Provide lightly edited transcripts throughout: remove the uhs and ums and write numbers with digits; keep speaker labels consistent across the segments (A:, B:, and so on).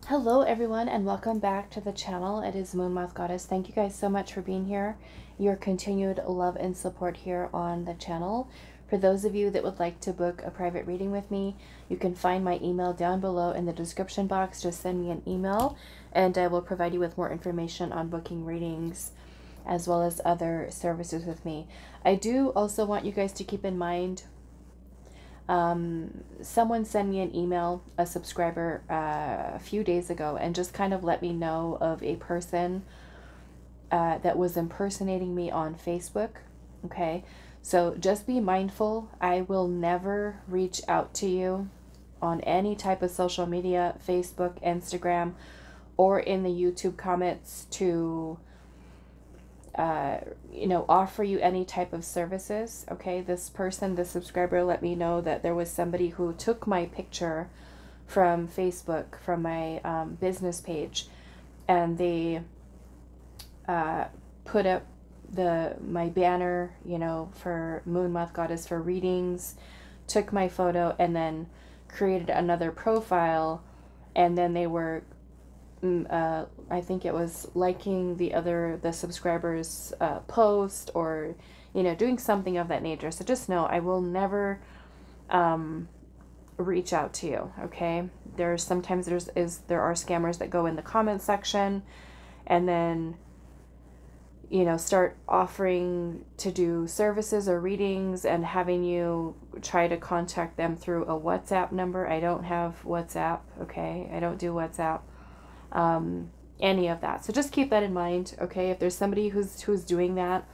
A: Hello everyone and welcome back to the channel. It is Moonmothgoddess. Thank you guys so much for being here. Your continued love and support here on the channel. For those of you that would like to book a private reading with me, you can find my email down below in the description box. Just send me an email and I will provide you with more information on booking readings as well as other services with me. I do also want you guys to keep in mind someone sent me an email, a subscriber, a few days ago, and just kind of let me know of a person that was impersonating me on Facebook. Okay, so just be mindful. I will never reach out to you on any type of social media, Facebook, Instagram, or in the YouTube comments to offer you any type of services. Okay, this person, the subscriber, let me know that there was somebody who took my picture from Facebook, from my business page, and they put up my banner, for Moonmothgoddess for readings, took my photo, and then created another profile, and then they were I think it was liking the subscriber's post, or doing something of that nature. So just know I will never reach out to you. Okay, there are scammers that go in the comment section and then start offering to do services or readings and having you try to contact them through a WhatsApp number. I don't have WhatsApp. Okay, I don't do WhatsApp. Any of that. So just keep that in mind. Okay, if there's somebody who's doing that,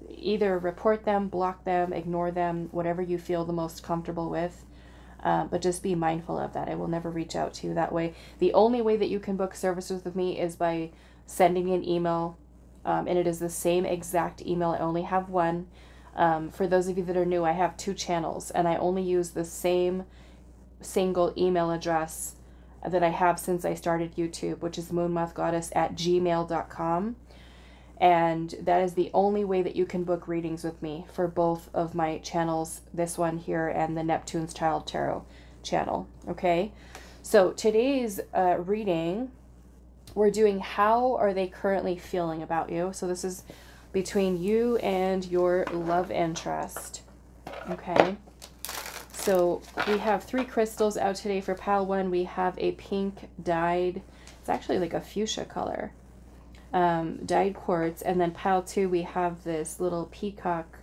A: either report them, block them, ignore them, whatever you feel the most comfortable with. But just be mindful of that. I will never reach out to you that way. The only way that you can book services with me is by sending me an email, and it is the same exact email. I only have one. For those of you that are new, I have 2 channels, and I only use the same single email address that I have since I started YouTube, which is moonmothgoddess@gmail.com. And that is the only way that you can book readings with me for both of my channels, this one here and the Neptune's Child Tarot channel. Okay, so today's reading, we're doing how are they currently feeling about you. So this is between you and your love interest. Okay, so we have 3 crystals out today. For pile 1, we have a pink dyed, it's actually like a fuchsia color, dyed quartz. And then pile 2, we have this little peacock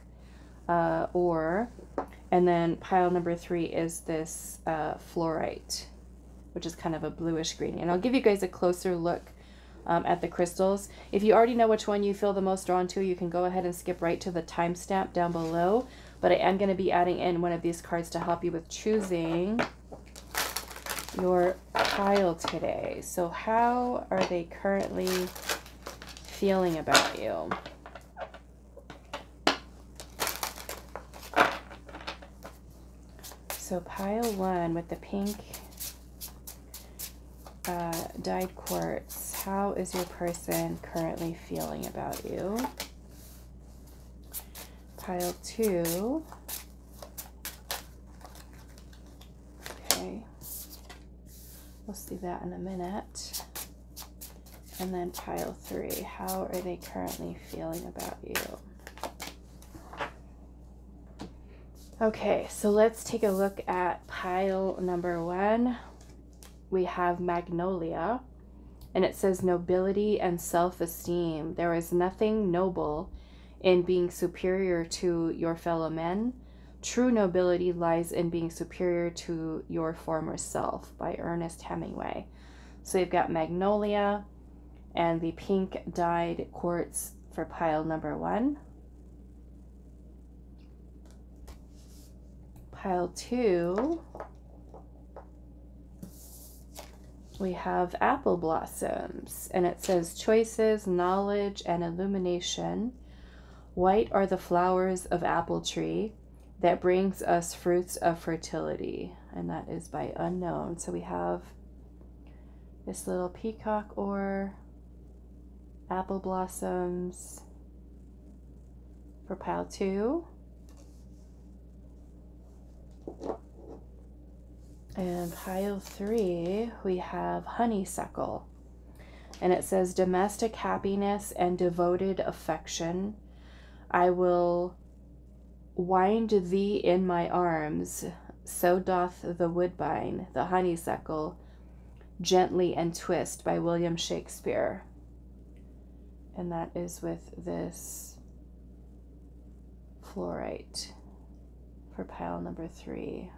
A: ore. And then pile number 3 is this fluorite, which is kind of a bluish green. And I'll give you guys a closer look at the crystals. If you already know which one you feel the most drawn to, you can go ahead and skip right to the timestamp down below. But I am going to be adding in one of these cards to help you with choosing your pile today. So how are they currently feeling about you? So pile 1 with the pink dyed quartz. How is your person currently feeling about you? Pile 2. Okay. We'll see that in a minute. And then pile 3. How are they currently feeling about you? Okay, so let's take a look at pile number 1. We have Magnolia, and it says nobility and self-esteem. There is nothing noble in being superior to your fellow men. True nobility lies in being superior to your former self, by Ernest Hemingway. So you've got Magnolia and the pink dyed quartz for pile number 1. Pile 2, we have apple blossoms, and it says choices, knowledge, and illumination. White are the flowers of apple tree that brings us fruits of fertility. And that is by Unknown. So we have this little peacock ore, apple blossoms for pile 2. And pile 3, we have Honeysuckle. And it says, domestic happiness and devoted affection. I will wind thee in my arms, so doth the woodbine, the honeysuckle, gently and twist, by William Shakespeare. And that is with this fluorite for pile number 3.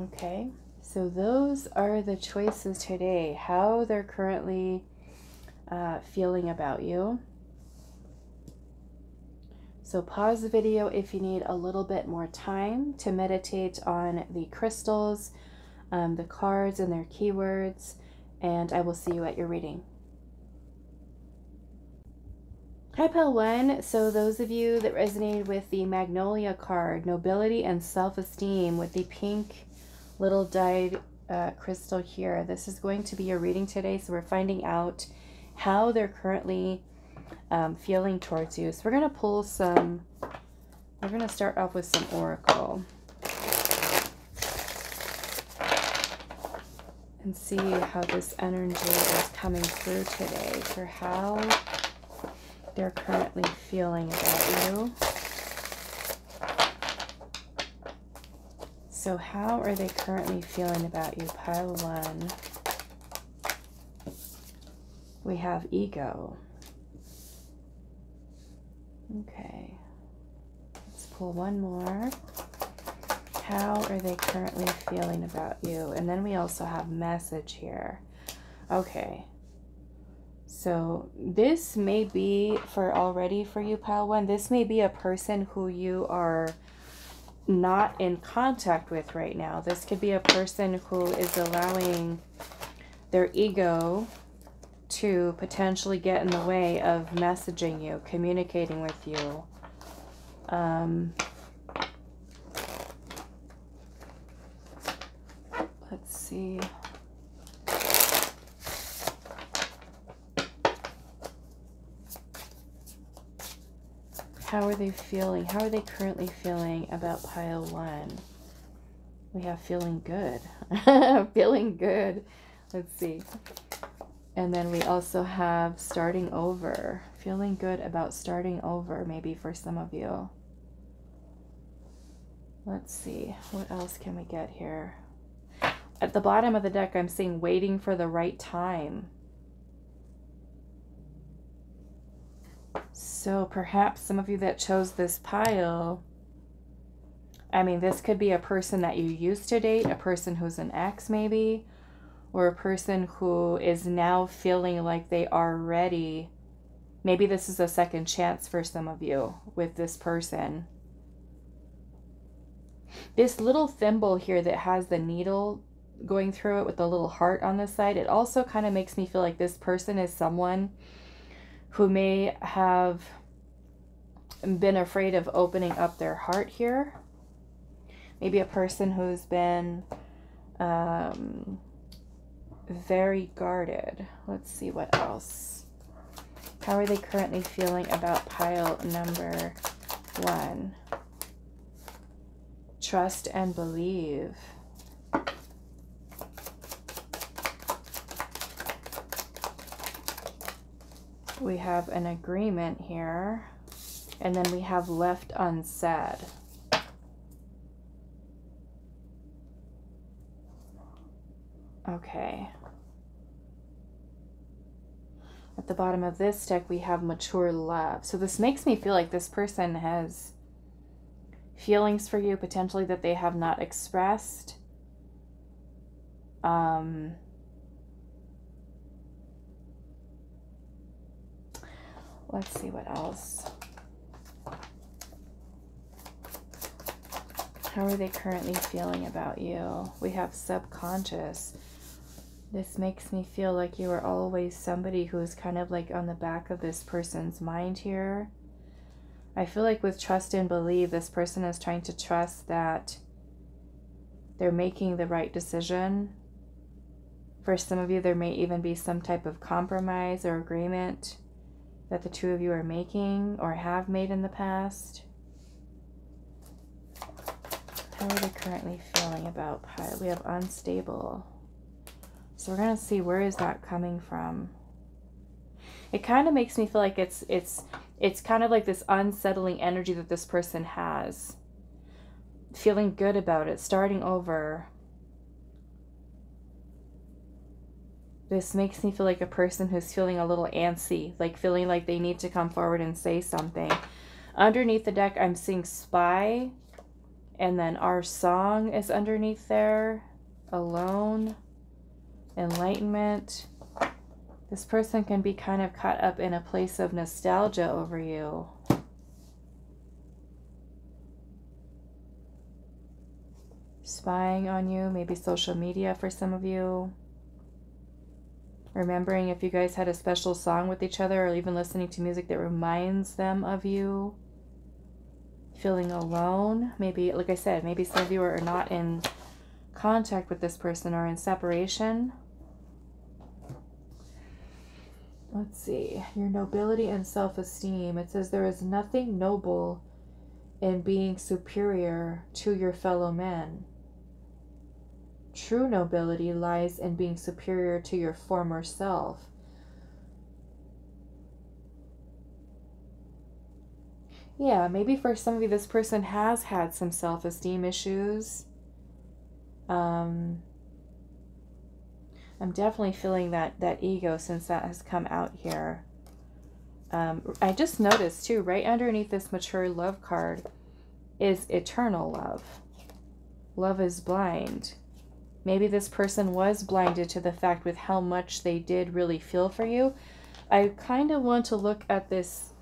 A: Okay, so those are the choices today, how they're currently feeling about you. So pause the video if you need a little bit more time to meditate on the crystals, the cards and their keywords, and I will see you at your reading. Hi pile 1, so those of you that resonated with the Magnolia card, nobility and self-esteem, with the pink little dyed crystal here, this is going to be your reading today. So we're finding out how they're currently feeling towards you. So we're going to pull some, we're going to start off with some oracle and see how this energy is coming through today for how they're currently feeling about you. So how are they currently feeling about you, pile 1? We have ego. Okay. Let's pull one more. How are they currently feeling about you? And then we also have message here. Okay. So this may be for you, pile 1. This may be a person who you are not in contact with right now. This could be a person who is allowing their ego to potentially get in the way of messaging you, communicating with you. Let's see. How are they feeling? How are they currently feeling about pile 1? We have feeling good. Feeling good. Let's see. And then we also have starting over. Feeling good about starting over, maybe for some of you. Let's see. What else can we get here? At the bottom of the deck, I'm seeing waiting for the right time. So perhaps some of you that chose this pile, I mean, this could be a person that you used to date, a person who's an ex maybe, or a person who is now feeling like they are ready. Maybe this is a second chance for some of you with this person. This little thimble here that has the needle going through it with the little heart on the side, it also kind of makes me feel like this person is someone who may have been afraid of opening up their heart here. Maybe a person who's been very guarded. Let's see what else. How are they currently feeling about pile number 1? Trust and believe. We have an agreement here, and then we have left unsaid. Okay. At the bottom of this deck, we have mature love. So this makes me feel like this person has feelings for you, potentially that they have not expressed. Let's see what else. How are they currently feeling about you? We have subconscious. This makes me feel like you are always somebody who's kind of like on the back of this person's mind here. I feel like with trust and believe, this person is trying to trust that they're making the right decision. For some of you, there may even be some type of compromise or agreement that the two of you are making or have made in the past. How are they currently feeling about Pilot? We have unstable. So we're going to see, where is that coming from? It kind of makes me feel like it's kind of like this unsettling energy that this person has. Feeling good about it, starting over. This makes me feel like a person who's feeling a little antsy, like feeling like they need to come forward and say something. Underneath the deck, I'm seeing Spy, and then Our Song is underneath there. Alone, Enlightenment. This person can be kind of caught up in a place of nostalgia over you. Spying on you, maybe social media for some of you. Remembering if you guys had a special song with each other, or even listening to music that reminds them of you. Feeling alone. Maybe, like I said, maybe some of you are not in contact with this person or in separation. Let's see. Your nobility and self-esteem. It says there is nothing noble in being superior to your fellow men. True nobility lies in being superior to your former self. Yeah, maybe for some of you, this person has had some self-esteem issues. I'm definitely feeling that ego, since that has come out here. I just noticed too, right underneath this mature love card is eternal love. Love is blind. Maybe this person was blinded to the fact with how much they did really feel for you. I kind of want to look at this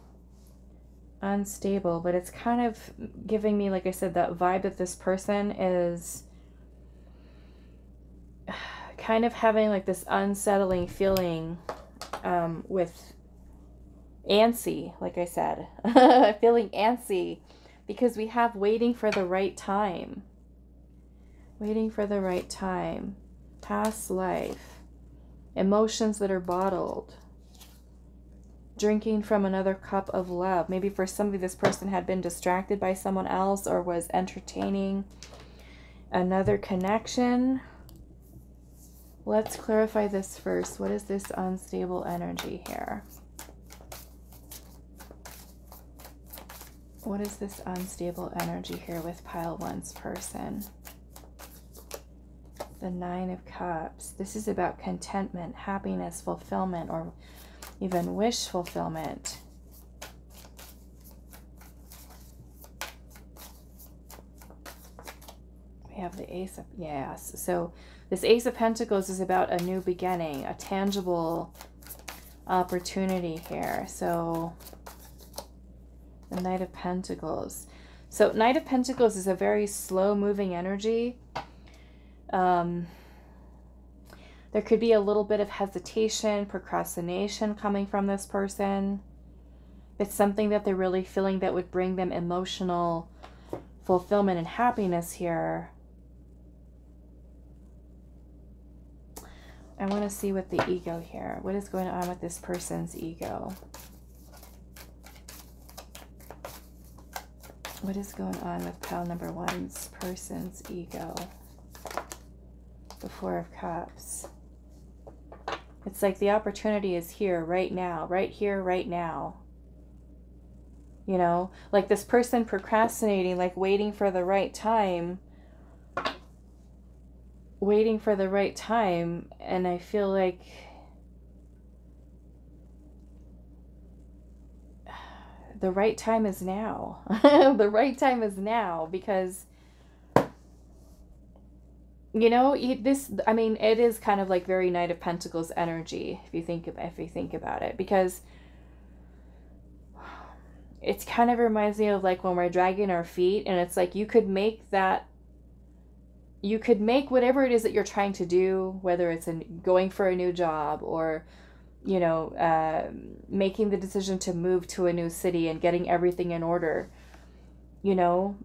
A: unstable, but it's kind of giving me, like I said, that vibe that this person is kind of having like this unsettling feeling with antsy, like I said. Feeling antsy because we have waiting for the right time. Waiting for the right time. Past life. Emotions that are bottled. Drinking from another cup of love. Maybe for somebody, this person had been distracted by someone else or was entertaining another connection. Let's clarify this first. What is this unstable energy here? What is this unstable energy here with pile one's person? The Nine of Cups. This is about contentment, happiness, fulfillment, or even wish fulfillment. We have the Ace of, yes. So this Ace of Pentacles is about a new beginning, a tangible opportunity here. So the Knight of Pentacles. So Knight of Pentacles is a very slow moving energy. There could be a little bit of hesitation, procrastination coming from this person. It's something that they're really feeling that would bring them emotional fulfillment and happiness here. I want to see with the ego here. What is going on with this person's ego? What is going on with pile number one's person's ego? The Four of Cups. It's like the opportunity is here, right now, right here, right now. You know, like this person procrastinating, like waiting for the right time. Waiting for the right time. And I feel like the right time is now. The right time is now, because you know, this, I mean, it is kind of like very Knight of Pentacles energy, if you think about it, because it's kind of reminds me of like when we're dragging our feet, and it's like you could make whatever it is that you're trying to do, whether it's going for a new job or, you know, making the decision to move to a new city and getting everything in order, you know,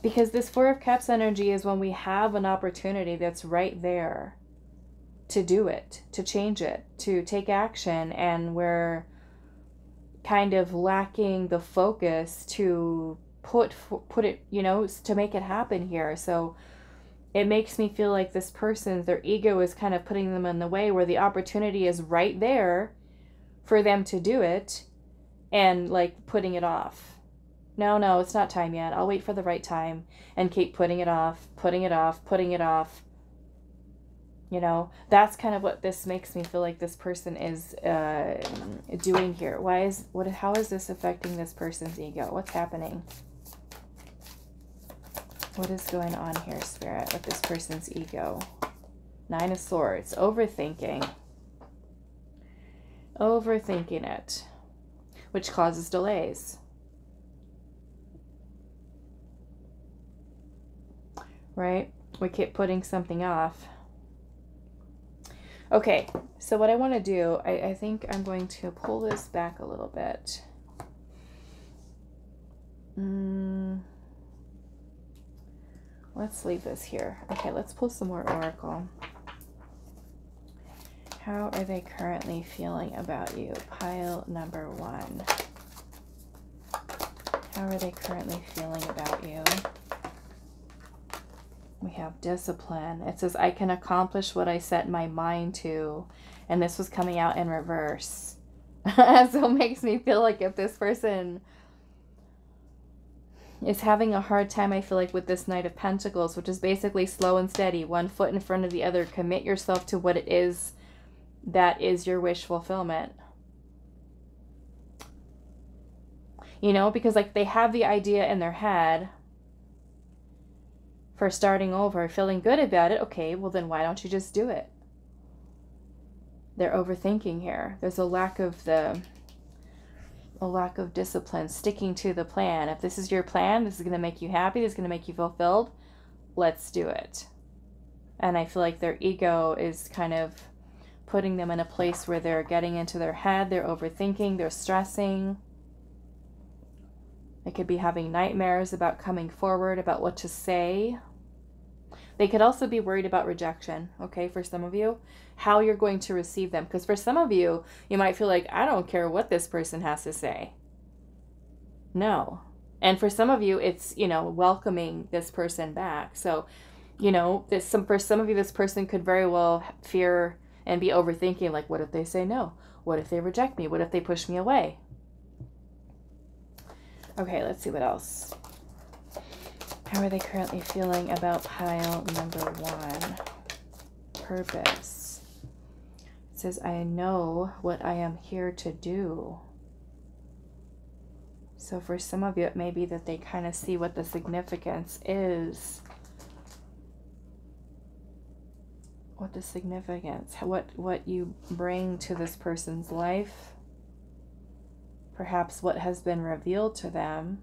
A: because this Four of Cups energy is when we have an opportunity that's right there to do it, to change it, to take action, and we're kind of lacking the focus to put it, you know, to make it happen here. So it makes me feel like this person, their ego is kind of putting them in the way where the opportunity is right there for them to do it and like putting it off. No, it's not time yet. I'll wait for the right time, and keep putting it off, putting it off, putting it off. You know, that's kind of what this makes me feel like this person is doing here. How is this affecting this person's ego? What's happening? What is going on here, Spirit, with this person's ego? 9 of Swords, overthinking. Overthinking it, which causes delays. Right? We keep putting something off. Okay, so what I want to do, I think I'm going to pull this back a little bit. Let's leave this here. Okay, let's pull some more Oracle. How are they currently feeling about you? Pile number 1. How are they currently feeling about you? We have discipline. It says, I can accomplish what I set my mind to. And this was coming out in reverse. So it makes me feel like if this person is having a hard time, I feel like, with this Knight of Pentacles, which is basically slow and steady, one foot in front of the other. Commit yourself to what it is that is your wish fulfillment. You know, because like they have the idea in their head for starting over, feeling good about it. Okay, well then why don't you just do it? They're overthinking here. There's a lack of discipline, sticking to the plan. If this is your plan, this is going to make you happy, this is going to make you fulfilled, let's do it. And I feel like their ego is kind of putting them in a place where they're getting into their head, they're overthinking, they're stressing. They could be having nightmares about coming forward, about what to say. They could also be worried about rejection, okay, for some of you, how you're going to receive them. Because for some of you, you might feel like, I don't care what this person has to say. No. And for some of you, it's, you know, welcoming this person back. So, you know, for some of you, this person could very well fear and be overthinking, like, what if they say no? What if they reject me? What if they push me away? Okay, let's see what else. How are they currently feeling about pile number 1? Purpose. It says, I know what I am here to do. So for some of you, it may be that they kind of see what the significance is. What the significance, what you bring to this person's life. Perhaps what has been revealed to them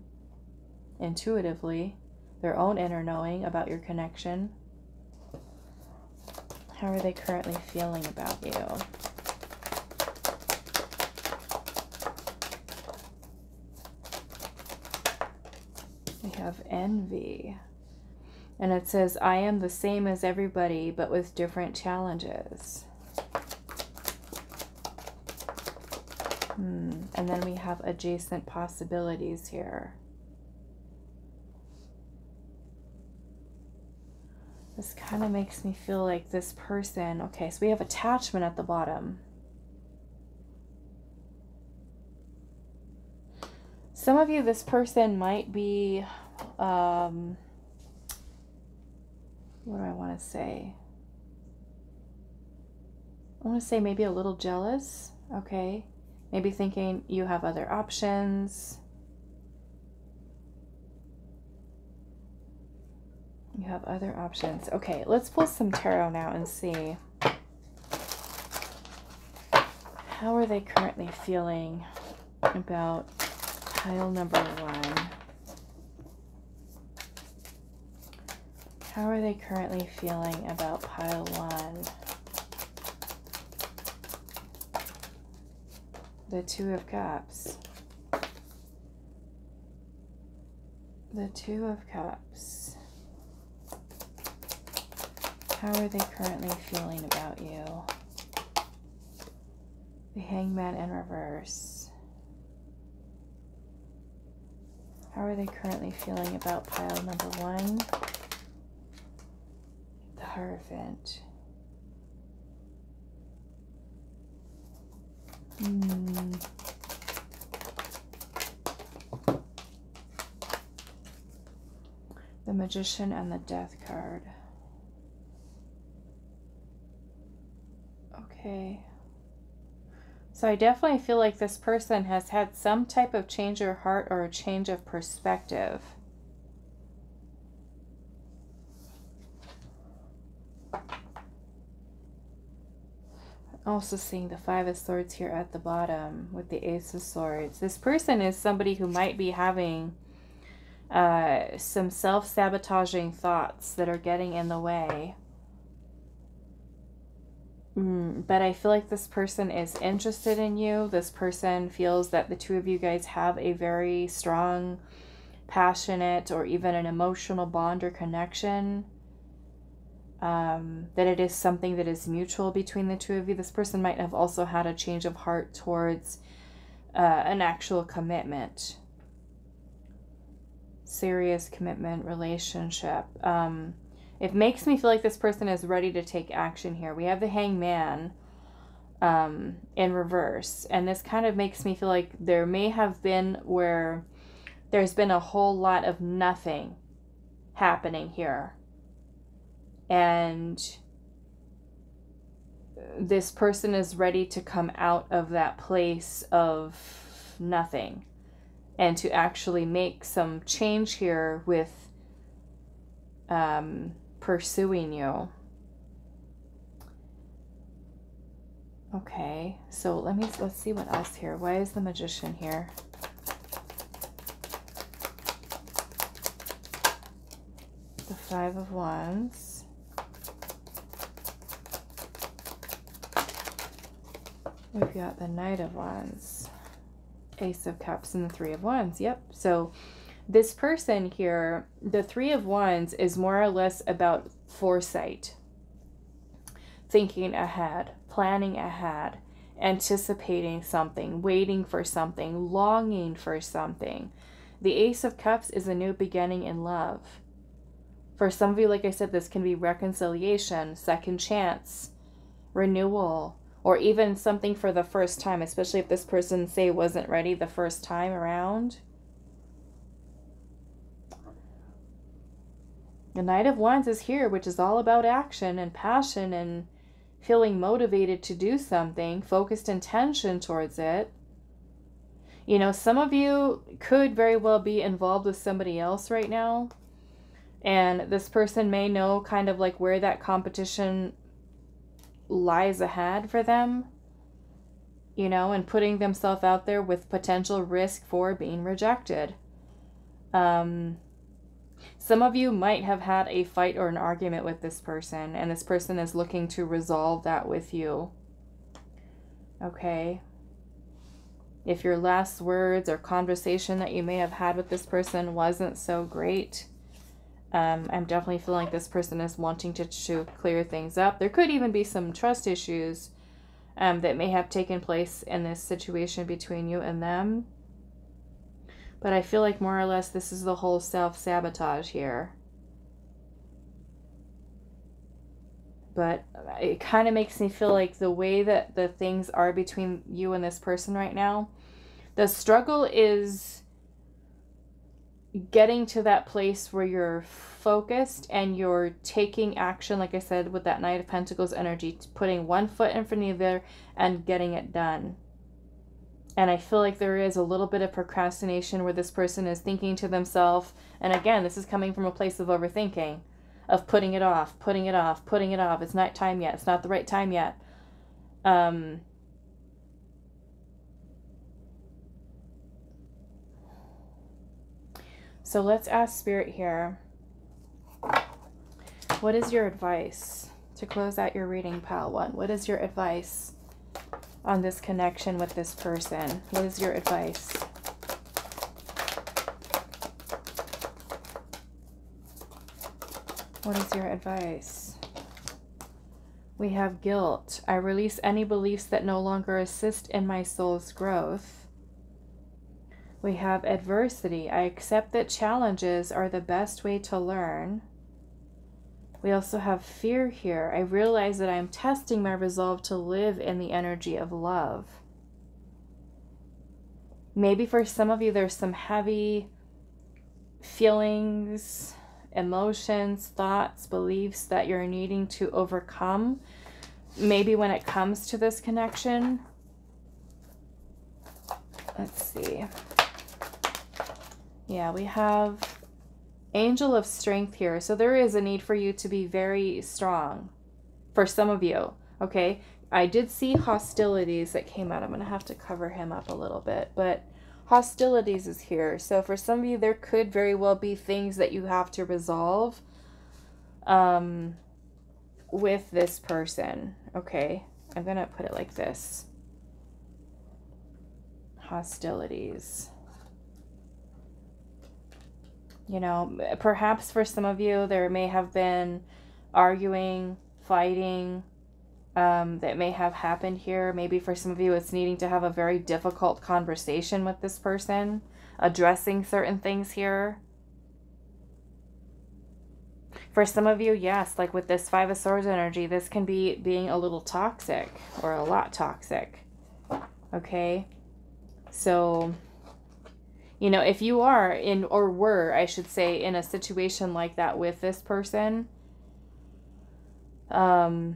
A: intuitively. Their own inner knowing about your connection. How are they currently feeling about you? We have envy. And it says, I am the same as everybody, but with different challenges. And then we have adjacent possibilities here. This kind of makes me feel like this person, okay, so we have attachment at the bottom. Some of you, this person might be, what do I want to say? I want to say maybe a little jealous, okay? Maybe thinking you have other options. You have other options. Okay, let's pull some tarot now and see. How are they currently feeling about pile number 1? How are they currently feeling about pile 1? The 2 of Cups. The 2 of Cups. How are they currently feeling about you? The Hangman in reverse. How are they currently feeling about pile number 1? The Hierophant. The Magician and the Death card. Okay. So I definitely feel like this person has had some type of change of heart or a change of perspective. Also seeing the Five of Swords here at the bottom with the Ace of Swords. This person is somebody who might be having some self-sabotaging thoughts that are getting in the way. But I feel like this person is interested in you. This person feels that the two of you guys have a very strong, passionate, or even an emotional bond or connection. That it is something that is mutual between the two of you. This person might have also had a change of heart towards an actual commitment. Serious commitment, relationship. It makes me feel like this person is ready to take action here. We have the Hangman in reverse. And this kind of makes me feel like there may have been where there's been a whole lot of nothing happening here. And this person is ready to come out of that place of nothing and to actually make some change here with pursuing you. Okay, so let's see what else here. Why is the Magician here? The Five of Wands. We've got the Knight of Wands, Ace of Cups, and the Three of Wands. Yep. So this person here, the Three of Wands, is more or less about foresight, thinking ahead, planning ahead, anticipating something, waiting for something, longing for something. The Ace of Cups is a new beginning in love. For some of you, like I said, this can be reconciliation, second chance, renewal, or even something for the first time, especially if this person, say, wasn't ready the first time around. The Knight of Wands is here, which is all about action and passion and feeling motivated to do something, focused intention towards it. You know, some of you could very well be involved with somebody else right now. And this person may know kind of like where that competition lies ahead for them, you know, and putting themselves out there with potential risk for being rejected. Some of you might have had a fight or an argument with this person, and this person is looking to resolve that with you. Okay. If your last words or conversation that you may have had with this person wasn't so great, I'm definitely feeling like this person is wanting to clear things up. There could even be some trust issues that may have taken place in this situation between you and them. But I feel like more or less this is the whole self-sabotage here. But it kind of makes me feel like the way that the things are between you and this person right now, the struggle is getting to that place where you're focused and you're taking action, like I said, with that Knight of Pentacles energy, putting one foot in front of the other and getting it done. And I feel like there is a little bit of procrastination where this person is thinking to themselves, and again, this is coming from a place of overthinking, of putting it off, putting it off, putting it off. It's not time yet. It's not the right time yet. So let's ask Spirit here. What is your advice to close out your reading, pile one? What is your advice on this connection with this person? What is your advice? What is your advice? We have guilt. I release any beliefs that no longer assist in my soul's growth. We have adversity. I accept that challenges are the best way to learn. We also have fear here. I realize that I'm testing my resolve to live in the energy of love. Maybe for some of you, there's some heavy feelings, emotions, thoughts, beliefs that you're needing to overcome. Maybe when it comes to this connection. Let's see. Yeah, we have Angel of Strength here. So there is a need for you to be very strong for some of you. Okay. I did see hostilities that came out. I'm going to have to cover him up a little bit, but hostilities is here. So for some of you, there could very well be things that you have to resolve with this person. Okay. I'm going to put it like this. Hostilities. You know, perhaps for some of you, there may have been arguing, fighting, that may have happened here. Maybe for some of you, it's needing to have a very difficult conversation with this person, addressing certain things here. For some of you, yes, like with this Five of Swords energy, this can be being a little toxic or a lot toxic. Okay? So, you know, if you are in, or were, I should say, in a situation like that with this person, of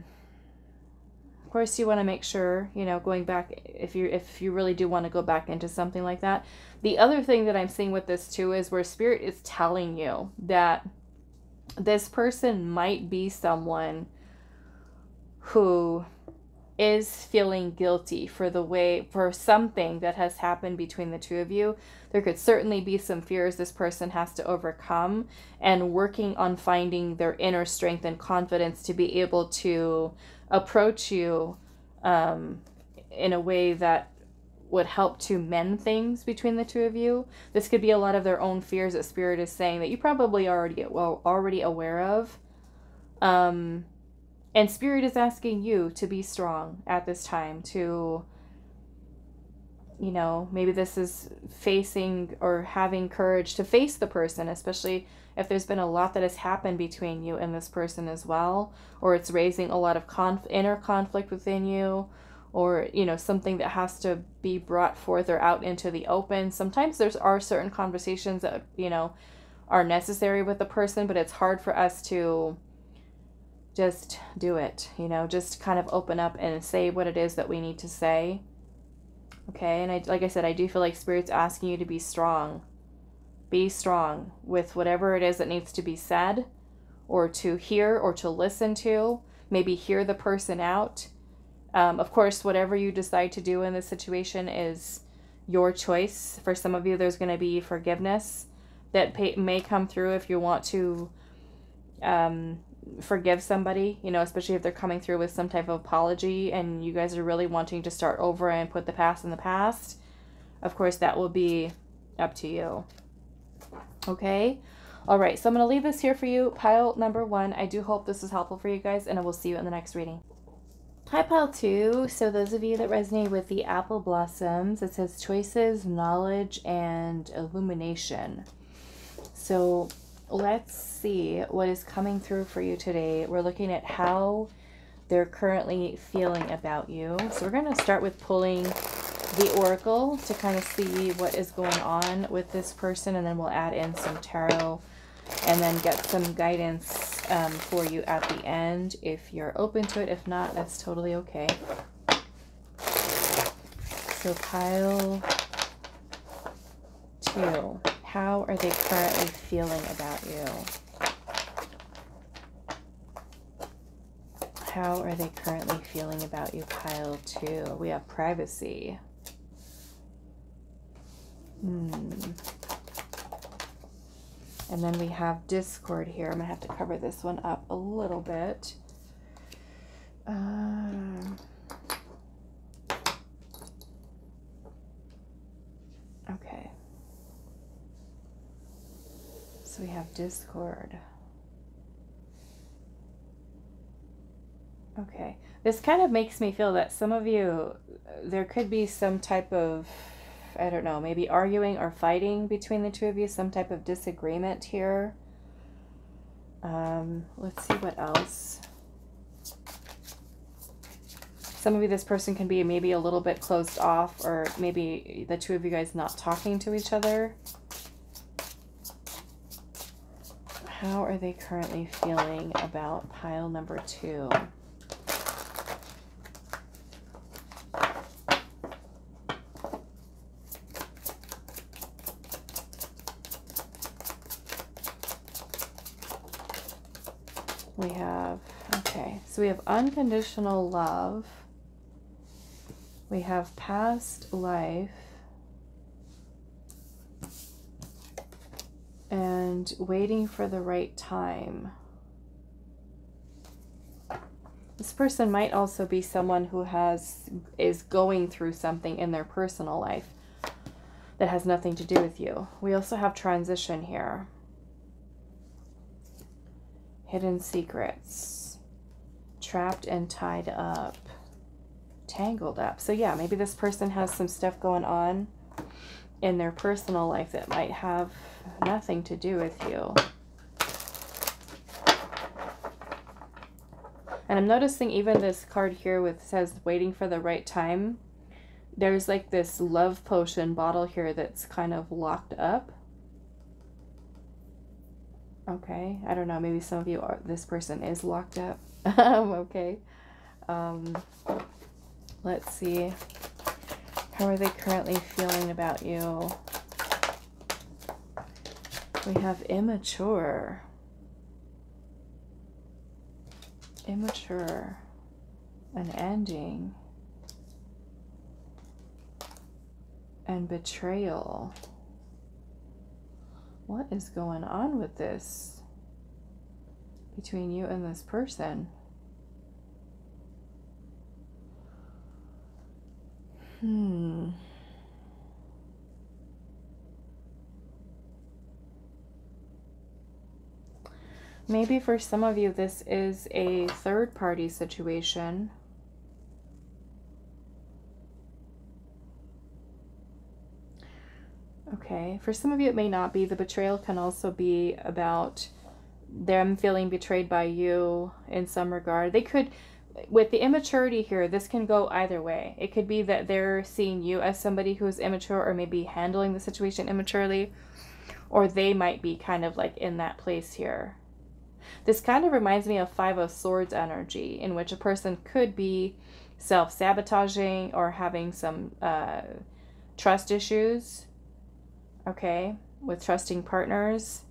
A: course you want to make sure, you know, going back, if you really do want to go back into something like that. The other thing that I'm seeing with this too is where Spirit is telling you that this person might be someone who is feeling guilty for something that has happened between the two of you. There could certainly be some fears this person has to overcome, and working on finding their inner strength and confidence to be able to approach you in a way that would help to mend things between the two of you. This could be a lot of their own fears that Spirit is saying that you probably already aware of. And Spirit is asking you to be strong at this time, to, you know, maybe this is facing or having courage to face the person, especially if there's been a lot that has happened between you and this person as well, or it's raising a lot of inner conflict within you, or, you know, something that has to be brought forth or out into the open. Sometimes are certain conversations that, you know, are necessary with the person, but it's hard for us to just do it, you know, just kind of open up and say what it is that we need to say. Okay, and like I said, I do feel like Spirit's asking you to be strong. Be strong with whatever it is that needs to be said, or to hear, or to listen to. Maybe hear the person out. Of course, whatever you decide to do in this situation is your choice. For some of you, there's going to be forgiveness that may come through if you want to forgive somebody, you know, especially if they're coming through with some type of apology and you guys are really wanting to start over and put the past in the past. Of course, that will be up to you. Okay? All right, so I'm going to leave this here for you, pile number 1. I do hope this is helpful for you guys, and I will see you in the next reading. Hi, pile 2. So those of you that resonate with the apple blossoms, it says choices, knowledge, and illumination. So let's see what is coming through for you today. We're looking at how they're currently feeling about you. So we're going to start with pulling the oracle to kind of see what is going on with this person, and then we'll add in some tarot and then get some guidance for you at the end if you're open to it. If not, that's totally okay. So pile 2. How are they currently feeling about you? How are they currently feeling about you, pile 2? We have privacy. And then we have discord here. I'm going to have to cover this one up a little bit. Okay. So we have discord. Okay. This kind of makes me feel that some of you, there could be some type of I don't know, maybe arguing or fighting between the two of you, some type of disagreement here. Let's see what else. Some of you, this person can be maybe a little bit closed off, or maybe the two of you guys not talking to each other. How are they currently feeling about pile number 2? We have, okay, so we have unconditional love. We have past life. And waiting for the right time. This person might also be someone who is going through something in their personal life that has nothing to do with you. We also have transition here. Hidden secrets. Trapped and tied up. Tangled up. So yeah, maybe this person has some stuff going on in their personal life that might have nothing to do with you. And I'm noticing even this card here with says waiting for the right time. There's like this love potion bottle here that's kind of locked up. Okay, I don't know, maybe some of you are, this person is locked up. Okay. Let's see. How are they currently feeling about you? We have immature. Immature. An ending. And betrayal. What is going on with this between you and this person? Maybe for some of you, this is a third-party situation. Okay, for some of you, it may not be. The betrayal can also be about them feeling betrayed by you in some regard. They could, with the immaturity here, this can go either way. It could be that they're seeing you as somebody who is immature, or maybe handling the situation immaturely, or they might be kind of like in that place here. This kind of reminds me of 5 of Swords energy, in which a person could be self-sabotaging or having some trust issues, okay, with trusting partners.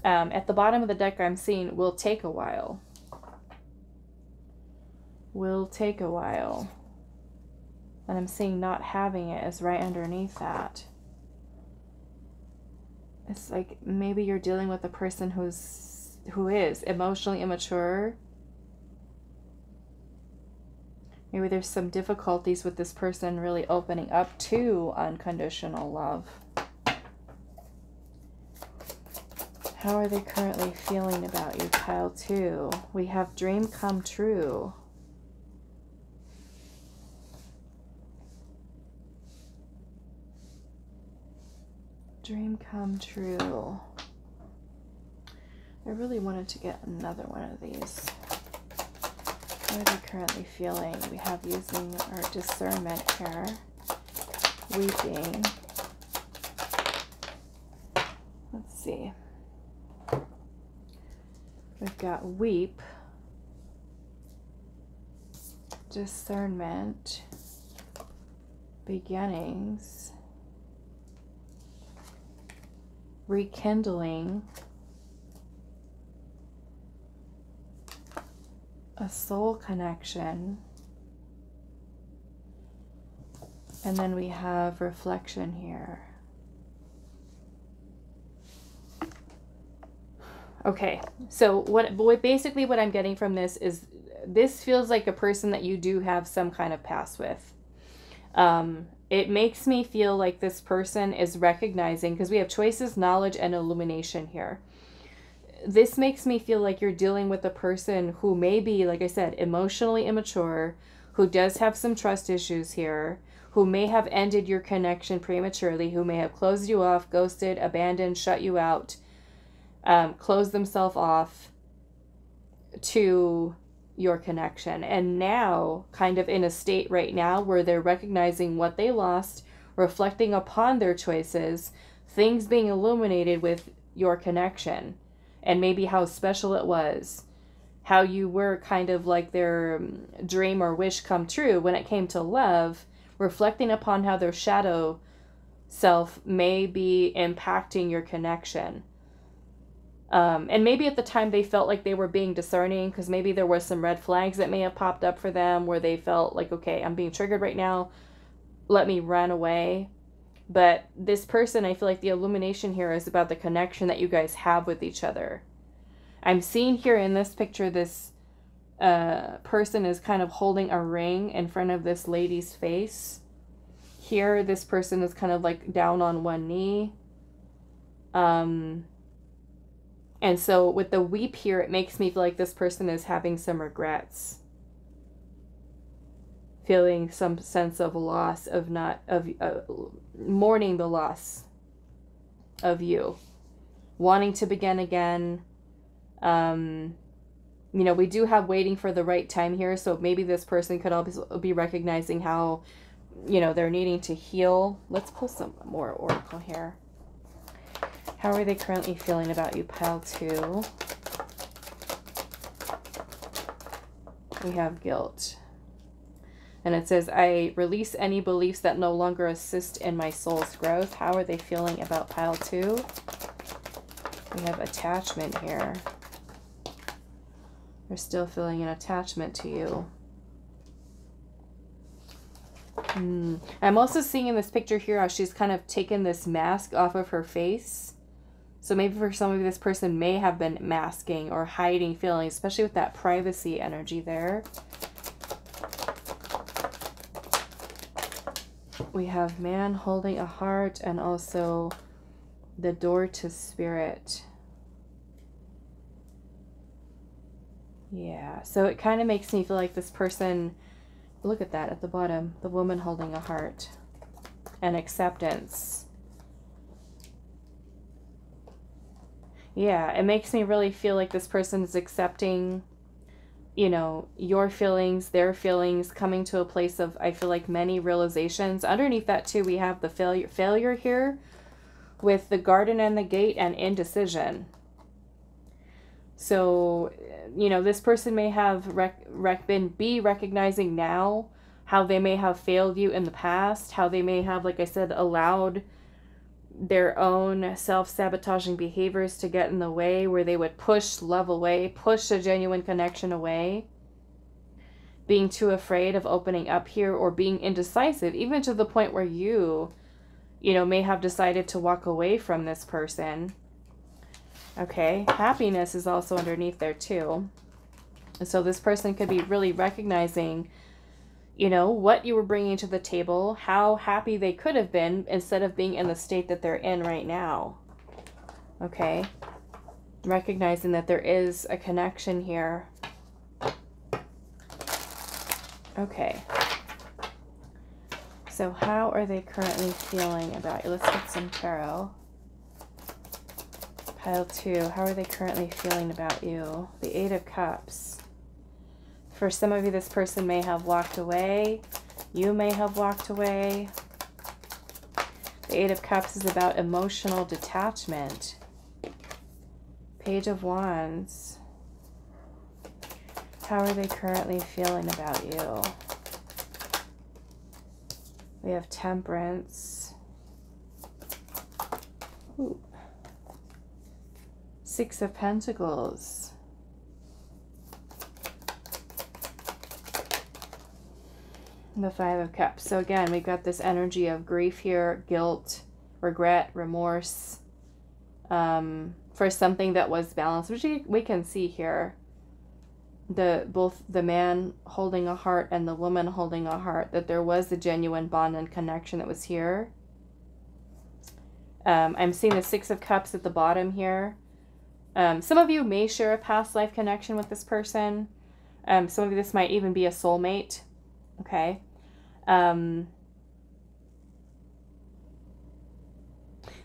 A: At the bottom of the deck, I'm seeing will take a while. Will take a while. And I'm seeing not having it is right underneath that. It's like maybe you're dealing with a person who is emotionally immature. Maybe there's some difficulties with this person really opening up to unconditional love. How are they currently feeling about you, pile 2? We have dream come true. Dream come true. I really wanted to get another one of these. How are they currently feeling? We have using our discernment here. Weeping. Let's see. We've got weep. Discernment. Beginnings. Rekindling. A soul connection. And then we have reflection here. Okay, so basically what I'm getting from this is this feels like a person that you do have some kind of past with. It makes me feel like this person is recognizing, because we have choices, knowledge, and illumination here. This makes me feel like you're dealing with a person who may be, like I said, emotionally immature, who does have some trust issues here, who may have ended your connection prematurely, who may have closed you off, ghosted, abandoned, shut you out, closed themselves off to your connection. And now, kind of in a state right now where they're recognizing what they lost, reflecting upon their choices, things being illuminated with your connection, and maybe how special it was, how you were kind of like their dream or wish come true when it came to love, reflecting upon how their shadow self may be impacting your connection. And maybe at the time they felt like they were being discerning, because maybe there were some red flags that may have popped up for them where they felt like, okay, I'm being triggered right now, let me run away. But this person, I feel like the illumination here is about the connection that you guys have with each other. I'm seeing here in this picture, this person is kind of holding a ring in front of this lady's face. Here, this person is kind of like down on one knee. And so with the weep here, it makes me feel like this person is having some regrets. Feeling some sense of loss, of mourning the loss of you. Wanting to begin again. You know, we do have waiting for the right time here. So maybe this person could also be recognizing how, you know, they're needing to heal. Let's pull some more oracle here. How are they currently feeling about you, pile 2? We have guilt. And it says, I release any beliefs that no longer assist in my soul's growth. How are they feeling about pile 2? We have attachment here. They're still feeling an attachment to you. I'm also seeing in this picture here how she's kind of taken this mask off of her face. So maybe for some of you, this person may have been masking or hiding feelings, especially with that privacy energy there. We have man holding a heart and also the door to spirit. Yeah, so it kind of makes me feel like this person, look at that at the bottom, the woman holding a heart and acceptance. Yeah, it makes me really feel like this person is accepting, you know, your feelings, their feelings, coming to a place of, I feel like, many realizations. Underneath that too, we have the failure here with the garden and the gate and indecision. So, you know, this person may have be recognizing now how they may have failed you in the past, how they may have, like I said, allowed their own self-sabotaging behaviors to get in the way, where they would push love away, push a genuine connection away, being too afraid of opening up here, or being indecisive, even to the point where you know, may have decided to walk away from this person. Okay, happiness is also underneath there too. And so this person could be really recognizing, you know, what you were bringing to the table, how happy they could have been instead of being in the state that they're in right now. Okay. Recognizing that there is a connection here. Okay. So how are they currently feeling about you? Let's get some tarot. Pile 2. How are they currently feeling about you? The 8 of Cups. For some of you, this person may have walked away. You may have walked away. The 8 of Cups is about emotional detachment. Page of Wands. How are they currently feeling about you? We have Temperance. Ooh. 6 of Pentacles. The 5 of Cups. So again, we've got this energy of grief here, guilt, regret, remorse, for something that was balanced, which we can see here. Both the man holding a heart and the woman holding a heart, that there was a genuine bond and connection that was here. I'm seeing the 6 of Cups at the bottom here. Some of you may share a past life connection with this person. Some of you, this might even be a soulmate. Okay.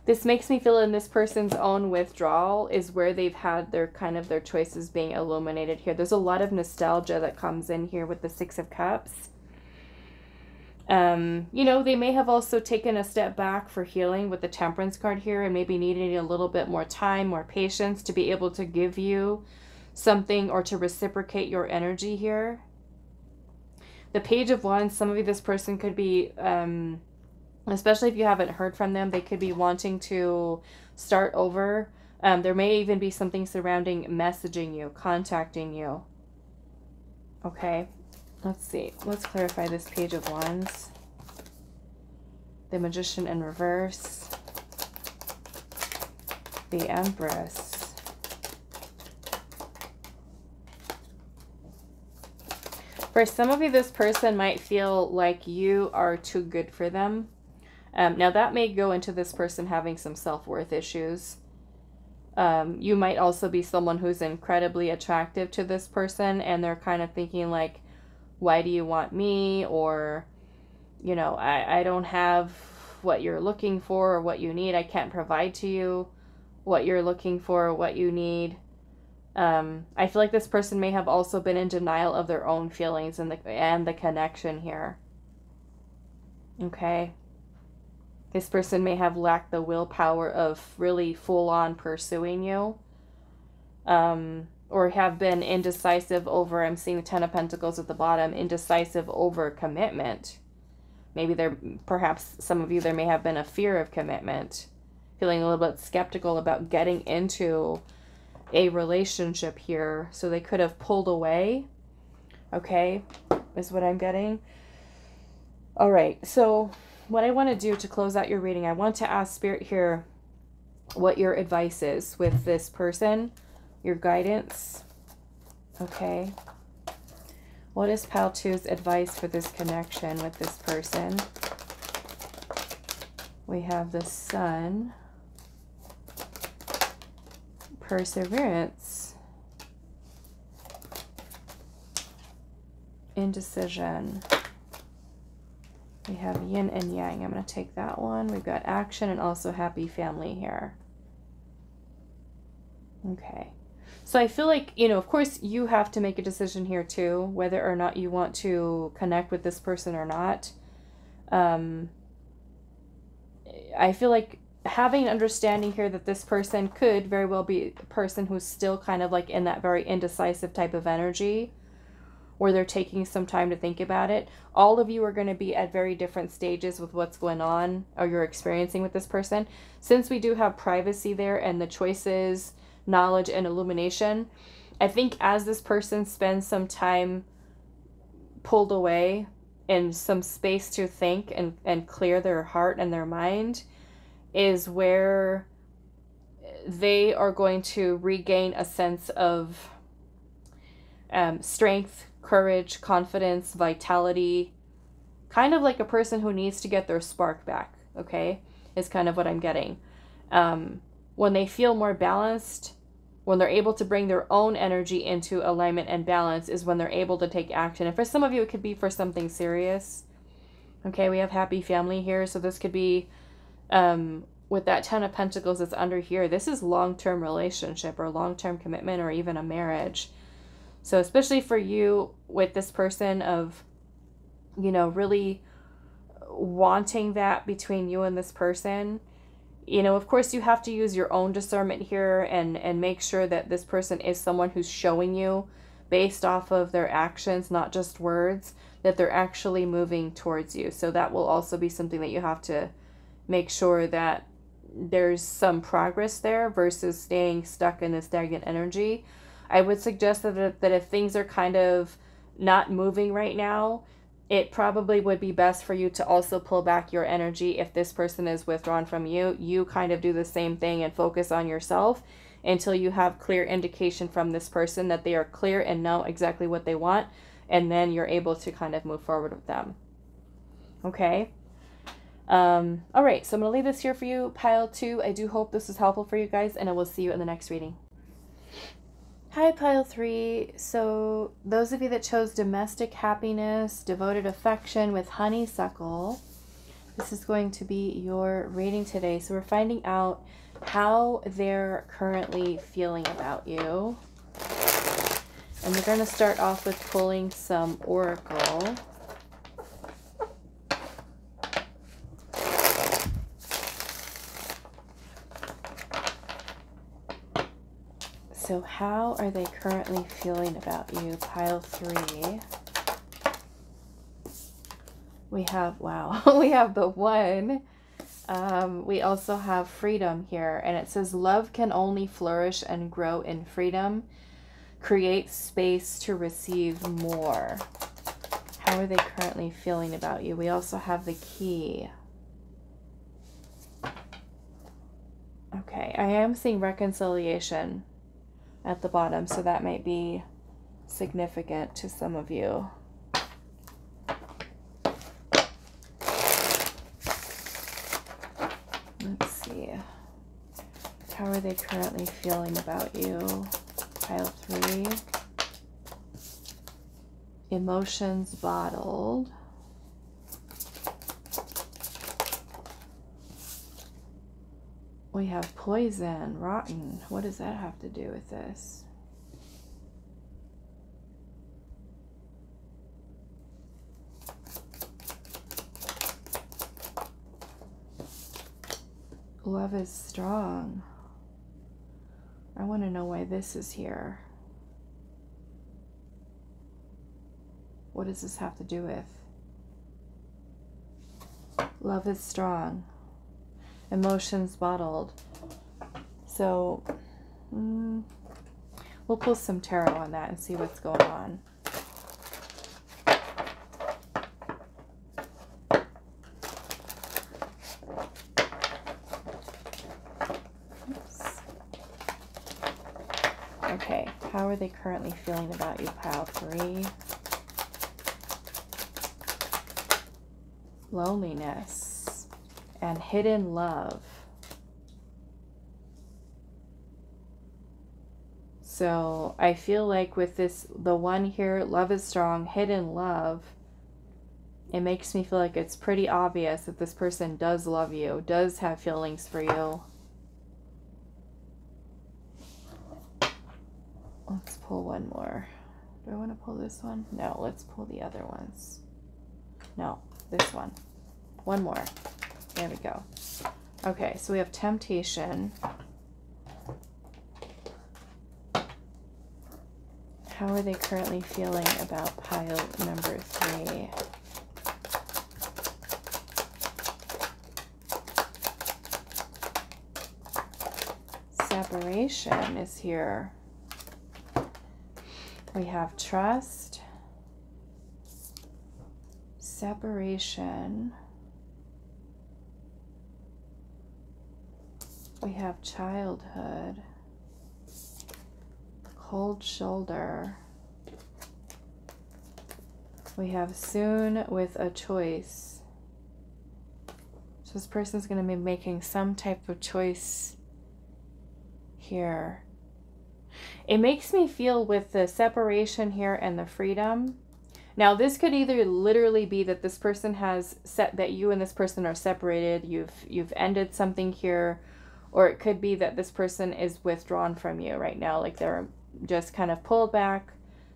A: This makes me feel in this person's own withdrawal is where they've had their kind of their choices being illuminated here. There's a lot of nostalgia that comes in here with the Six of Cups. You know, they may have also taken a step back for healing with the Temperance card here and maybe needing a little bit more time, more patience to be able to give you something or to reciprocate your energy here. The Page of Wands, some of you, this person could be, especially if you haven't heard from them, they could be wanting to start over. There may even be something surrounding messaging you, contacting you. Okay. Let's see. Let's clarify this Page of Wands. The Magician in reverse. The Empress. For some of you, this person might feel like you are too good for them. Now, that may go into this person having some self-worth issues. You might also be someone who's incredibly attractive to this person, and they're kind of thinking like, why do you want me? Or, you know, I don't have what you're looking for or what you need. I can't provide to you what you're looking for or what you need. I feel like this person may have also been in denial of their own feelings and the connection here. Okay. This person may have lacked the willpower of really full-on pursuing you. Or have been indecisive over, I'm seeing the Ten of Pentacles at the bottom, indecisive over commitment. Maybe perhaps some of you, there may have been a fear of commitment, feeling a little bit skeptical about getting into a relationship here. So they could have pulled away, okay, is what I'm getting. All right, so what I want to do to close out your reading, I want to ask Spirit here what your advice is with this person. Your guidance. Okay. What is Pile 2's advice for this connection with this person? We have the Sun. Perseverance. Indecision. We have Yin and Yang. I'm going to take that one. We've got action and also happy family here. Okay. So I feel like, you know, of course you have to make a decision here too, whether or not you want to connect with this person or not. I feel like having an understanding here that this person could very well be a person who's still kind of like in that very indecisive type of energy, where they're taking some time to think about it. All of you are going to be at very different stages with what's going on or you're experiencing with this person. Since we do have privacy there and the choices, knowledge, and illumination, I think as this person spends some time pulled away and some space to think and clear their heart and their mind is where they are going to regain a sense of strength, courage, confidence, vitality, kind of like a person who needs to get their spark back, okay, is kind of what I'm getting. When they feel more balanced, when they're able to bring their own energy into alignment and balance is when they're able to take action. And for some of you, it could be for something serious. Okay, we have happy family here. So this could be, with that Ten of Pentacles that's under here, this is long-term relationship or long-term commitment or even a marriage. So especially for you with this person of, you know, really wanting that between you and this person, you know, of course you have to use your own discernment here and make sure that this person is someone who's showing you based off of their actions, not just words, that they're actually moving towards you. So that will also be something that you have to make sure that there's some progress there versus staying stuck in this stagnant energy. I would suggest that if things are kind of not moving right now, it probably would be best for you to also pull back your energy. If this person is withdrawn from you, you kind of do the same thing and focus on yourself until you have clear indication from this person that they are clear and know exactly what they want. And then you're able to kind of move forward with them. Okay. All right. So I'm going to leave this here for you, Pile 2. I do hope this is helpful for you guys, and I will see you in the next reading. Hi, Pile 3. So those of you that chose domestic happiness, devoted affection with Honeysuckle, This is going to be your reading today. So we're finding out how they're currently feeling about you. And we're going to start off with pulling some oracle. So how are they currently feeling about you? Pile 3. We have, wow, we have the 1. We also have freedom here. And it says, love can only flourish and grow in freedom. Create space to receive more. How are they currently feeling about you? We also have the key. Okay, I am seeing reconciliation at the bottom, so that might be significant to some of you. Let's see. How are they currently feeling about you? Pile 3. Emotions bottled. We have poison, rotten. What does that have to do with this? Love is strong. I want to know why this is here. What does this have to do with? Love is strong. Emotions bottled. So we'll pull some tarot on that and see what's going on. Oops. Okay, how are they currently feeling about you? Pile 3. Loneliness. And hidden love. So I feel like with this, the 1 here, love is strong, hidden love, it makes me feel like it's pretty obvious that this person does love you, does have feelings for you. Let's pull one more. Do I want to pull this one? No, let's pull the other ones. No, this one. One more. There we go. Okay, so we have temptation. How are they currently feeling about pile number 3? Separation is here. We have trust. Separation. We have childhood, cold shoulder. We have soon with a choice. So this person's going to be making some type of choice here. It makes me feel with the separation here and the freedom. Now this could either literally be that this person has set that you and this person are separated. You've ended something here. Or it could be that this person is withdrawn from you right now. Like they're just kind of pulled back,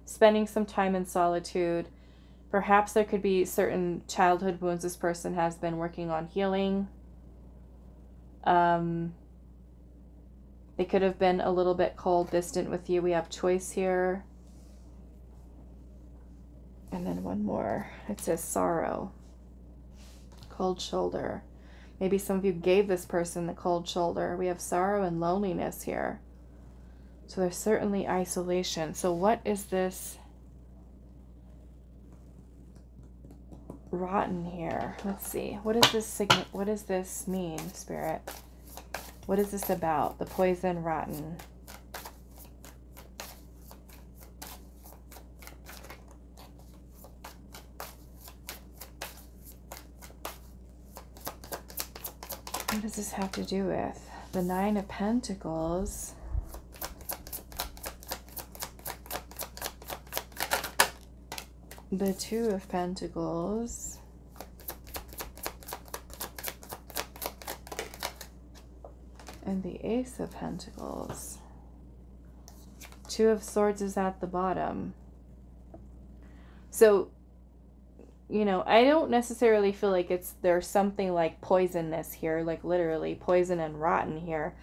A: spending some time in solitude. Perhaps there could be certain childhood wounds this person has been working on healing. They could have been a little bit cold, distant with you. We have choice here. And then one more. It says sorrow. Cold shoulder. Maybe some of you gave this person the cold shoulder. We have sorrow and loneliness here. So there's certainly isolation. So what is this rotten here? Let's see. What does this mean, Spirit? What is this about? The poison rotten. What does this have to do with? The 9 of Pentacles. The 2 of Pentacles. And the Ace of Pentacles. Two of Swords is at the bottom. So, you know, I don't necessarily feel like there's something like poisonous here, like literally poison and rotten here.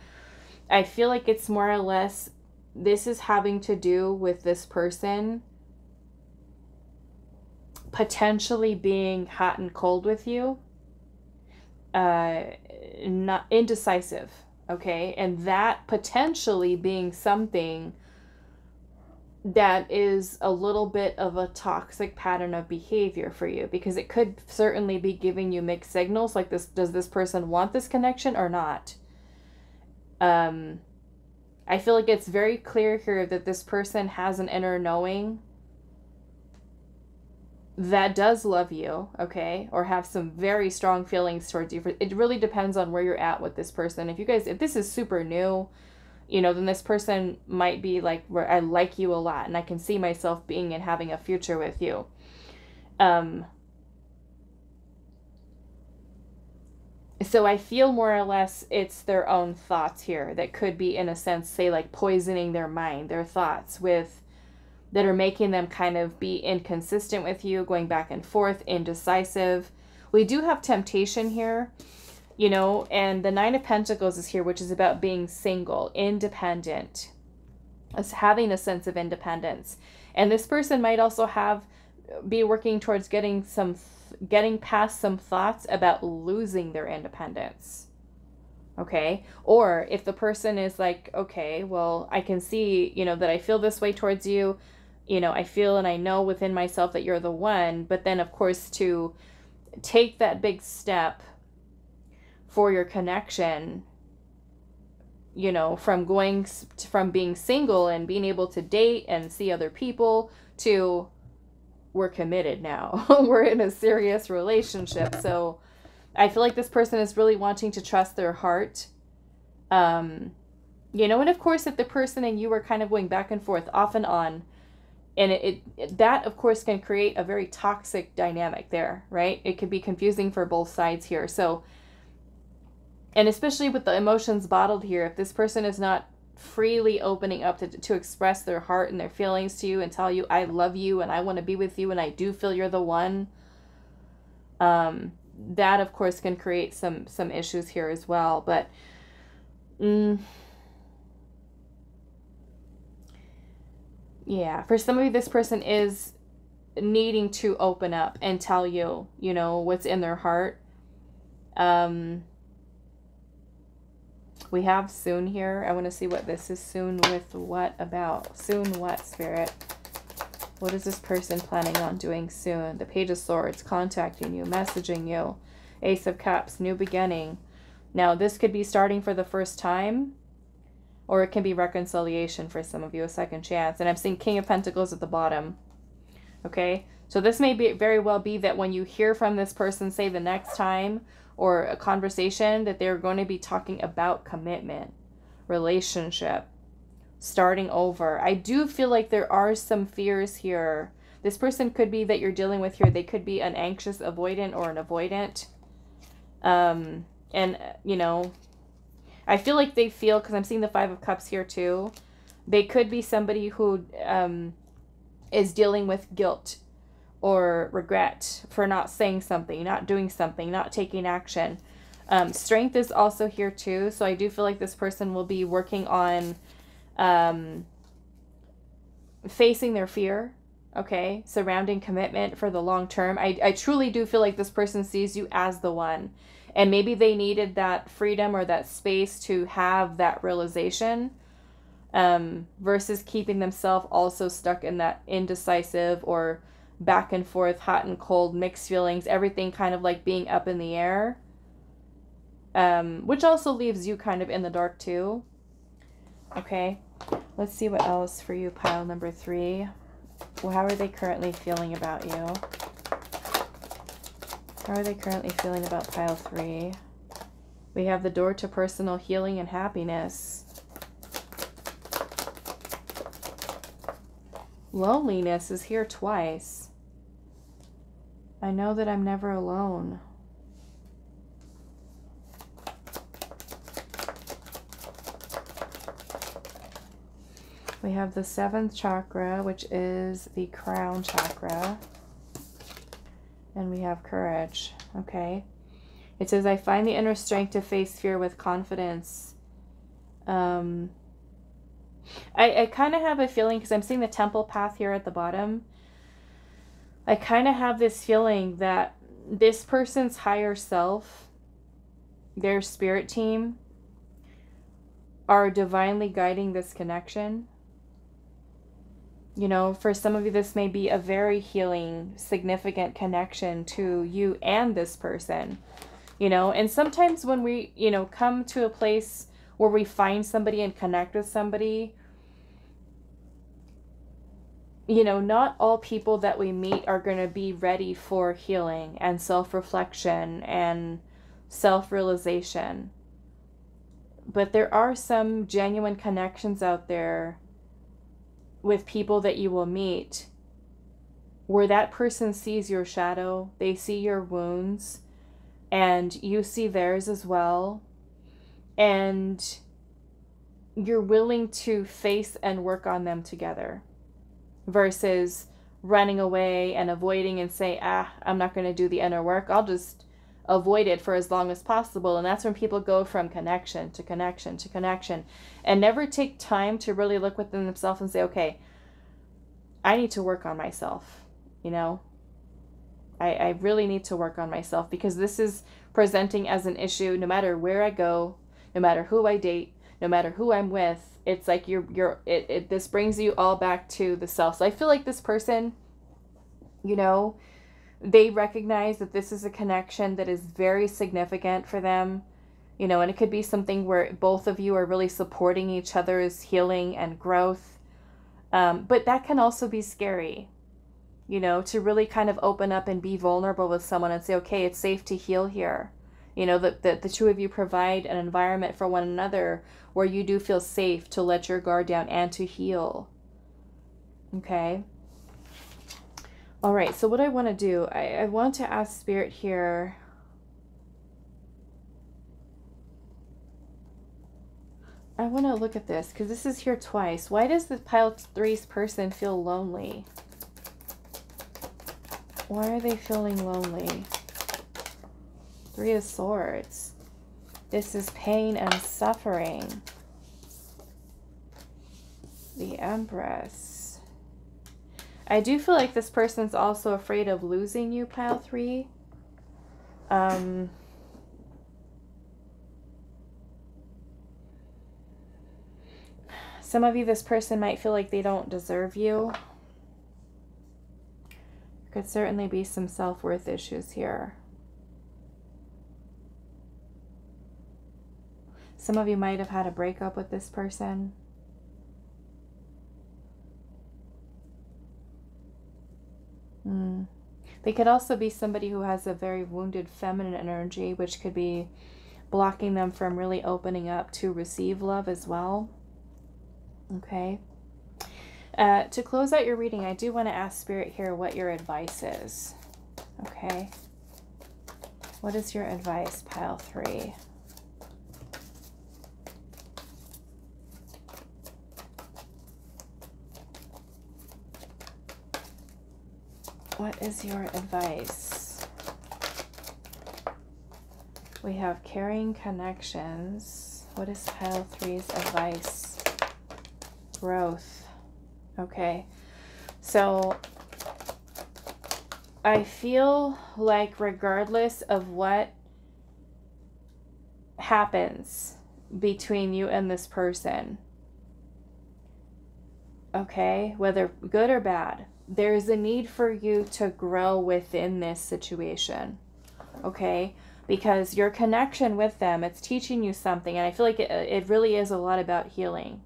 A: I feel like it's more or less, this is having to do with this person potentially being hot and cold with you, not indecisive, okay? And that potentially being something that is a little bit of a toxic pattern of behavior for you, because it could certainly be giving you mixed signals like this. Does this person want this connection or not? I feel like it's very clear here that this person has an inner knowing that does love you, okay, or have some very strong feelings towards you. It really depends on where you're at with this person. If this is super new, you know, then this person might be like, where I like you a lot and I can see myself being and having a future with you. So I feel more or less it's their own thoughts here that could be, in a sense, say like poisoning their mind, their thoughts that are making them kind of be inconsistent with you, going back and forth, indecisive. We do have temptation here, you know, and the Nine of Pentacles is here, which is about being single, independent, as having a sense of independence. And this person might also be working towards getting past some thoughts about losing their independence. Okay. Or if the person is like, okay, well, I can see, you know, that I feel this way towards you. You know, I feel and I know within myself that you're the one. But then, of course, to take that big step for your connection, you know, from being single and being able to date and see other people to we're committed now. We're in a serious relationship. So I feel like this person is really wanting to trust their heart. You know, and of course, if the person and you are kind of going back and forth off and on, and that of course can create a very toxic dynamic there, right? It could be confusing for both sides here. So, and especially with the emotions bottled here, if this person is not freely opening up to express their heart and their feelings to you and tell you, I love you and I want to be with you and I do feel you're the one, that of course can create some issues here as well. But yeah, for some of you, this person is needing to open up and tell you, you know, what's in their heart. We have soon here. I want to see what this is. Soon with what about? Soon what, Spirit? What is this person planning on doing soon? The Page of Swords, contacting you, messaging you. Ace of Cups, new beginning. Now, this could be starting for the first time, or it can be reconciliation for some of you, a second chance. And I'm seeing King of Pentacles at the bottom. Okay? So this may very well be that when you hear from this person, say the next time, or a conversation, that they're going to be talking about commitment, relationship, starting over. I do feel like there are some fears here. This person could be that you're dealing with here. They could be an anxious avoidant or an avoidant. And, you know, I feel like they feel, because I'm seeing the Five of Cups here too, they could be somebody who is dealing with guilt or regret for not saying something, not doing something, not taking action. Strength is also here too. So I do feel like this person will be working on facing their fear, okay, surrounding commitment for the long term. I truly do feel like this person sees you as the one. And maybe they needed that freedom or that space to have that realization, versus keeping themselves also stuck in that indecisive or back and forth, hot and cold, mixed feelings, everything kind of like being up in the air, which also leaves you kind of in the dark too. Okay, let's see what else for you, pile number 3. Well, how are they currently feeling about you? How are they currently feeling about pile 3? We have the door to personal healing and happiness. Loneliness is here twice. I know that I'm never alone. We have the 7th chakra, which is the crown chakra. And we have courage. Okay. It says, I find the inner strength to face fear with confidence. I kind of have a feeling, because I'm seeing the temple path here at the bottom. I kind of have this feeling that this person's higher self, their spirit team, are divinely guiding this connection. You know, for some of you, this may be a very healing, significant connection to you and this person. You know, and sometimes when we, you know, come to a place where we find somebody and connect with somebody, you know, not all people that we meet are going to be ready for healing and self-reflection and self-realization. But there are some genuine connections out there with people that you will meet where that person sees your shadow, they see your wounds, and you see theirs as well. And you're willing to face and work on them together versus running away and avoiding and say, I'm not going to do the inner work. I'll just avoid it for as long as possible. And that's when people go from connection to connection to connection and never take time to really look within themselves and say, okay, I need to work on myself. You know, I really need to work on myself, because this is presenting as an issue no matter where I go, no matter who I date, no matter who I'm with. It's like this brings you all back to the self. So I feel like this person, you know, they recognize that this is a connection that is very significant for them, you know, and it could be something where both of you are really supporting each other's healing and growth. But that can also be scary, you know, to really kind of open up and be vulnerable with someone and say, okay, it's safe to heal here. You know, that the two of you provide an environment for one another where you do feel safe to let your guard down and to heal. Okay. All right. So what I want to do, I want to ask Spirit here. I want to look at this because this is here twice. Why does the pile 3's person feel lonely? Why are they feeling lonely? 3 of Swords. This is pain and suffering. The Empress. I do feel like this person's also afraid of losing you, pile 3. Some of you, this person might feel like they don't deserve you. There could certainly be some self-worth issues here. Some of you might have had a breakup with this person. They could also be somebody who has a very wounded feminine energy, which could be blocking them from really opening up to receive love as well. Okay. To close out your reading, I do want to ask Spirit here what your advice is. Okay. What is your advice, pile 3? What is your advice? We have carrying connections. What is pile 3's advice? Growth. Okay. So I feel like regardless of what happens between you and this person, okay, whether good or bad, there's a need for you to grow within this situation, okay? Because your connection with them, it's teaching you something, and I feel like it really is a lot about healing,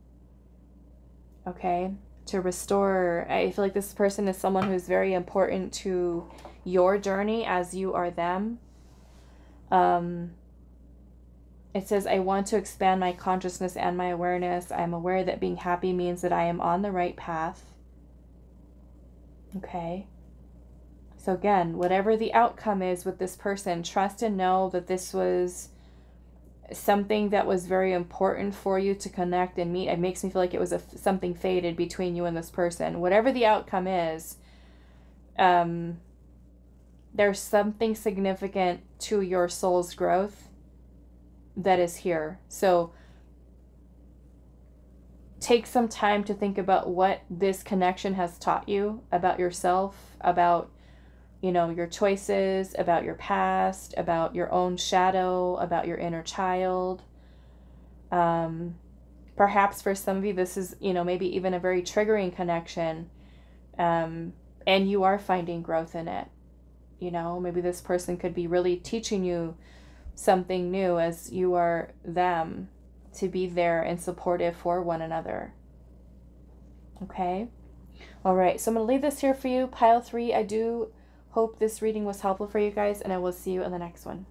A: okay? To restore. I feel like this person is someone who's very important to your journey as you are them. It says, I want to expand my consciousness and my awareness. I'm aware that being happy means that I am on the right path. Okay. So again, whatever the outcome is with this person, trust and know that this was something that was very important for you to connect and meet. It makes me feel like it was something fated between you and this person. Whatever the outcome is, there's something significant to your soul's growth that is here. So take some time to think about what this connection has taught you about yourself, about, you know, your choices, about your past, about your own shadow, about your inner child. Perhaps for some of you, this is, you know, maybe even a very triggering connection, and you are finding growth in it. You know, maybe this person could be really teaching you something new as you are them, to be there and supportive for one another. Okay? All right, so I'm going to leave this here for you, pile 3. I do hope this reading was helpful for you guys, and I will see you in the next one.